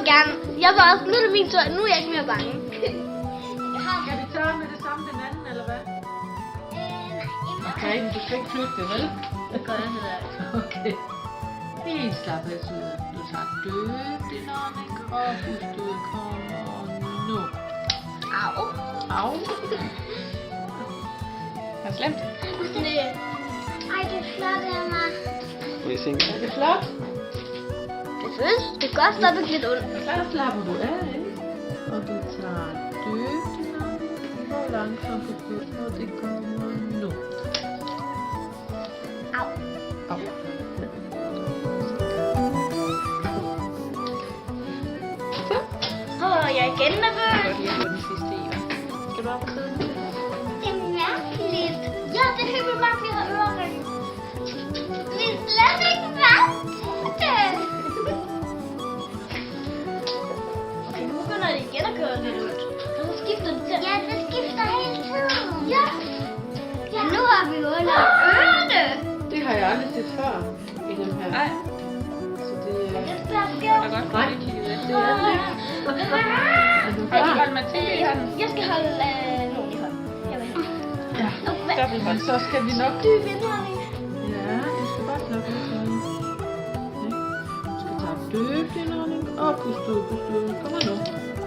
vil gerne. Jeg var også lidt af min tur. Nu er jeg ikke mere bange. Kan vi tage med det samme den anden, eller hvad? Okay, men du skal ikke flytte det, vel? Det gør jeg heller ikke. Okay. Helt slap af, Syde. Du tager dybt din ånding, og pustet kommer nu. Au. Au. Er det slemt? Ej, det er flot af mig. Må jeg se? Er det flot? Det føles. Det gør stadigvæk lidt ondt. Så slapper du af, ikke? Og du tager dybt din ånding, og langsomt pustet, og det kommer nu. Au. Au. Jeg er igen nervøs. Godt lige få den sidste i, hva'? Skal du op og sidde? Det er mærkeligt. Ja, det er helt vildt mærkeligt at høre ørering. Vi er slet ikke vant til det. Okay, nu begynder det igen at køre lidt ud. Og så skifter det til. Ja, det skifter hele tiden. Ja. Ja, nu har vi jo under ørerne. Det har jeg aldrig set før i dem her. Nej. Så det er... Det bliver skævt. Jeg kan godt få det kigget lidt. Det er det ikke. Er du Har du klar? holdt Mathilde i hånden? Jeg skal holde nogen i hånden. Jeg vil have. Ja. Dobbelt. Så skal vi nok... Dyb indånding. Ja, du skal bare slappe af sådan. Du skal tage dybt indånding og puste ud, puste ud. Kom nu.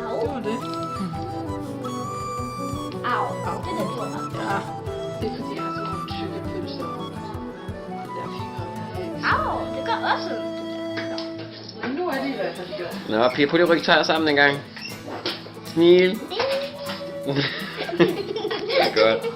Au. Det var det. Au. Au. Det er det, du har. Ja, det er fordi jeg har sådan nogle tykke pølser. Det der fingre. Au, det gør også ondt. Men nu er det i hvert fald gjort. Nå, Pia, prøv lige at rykke tøjet sammen en gang. Smil. Godt.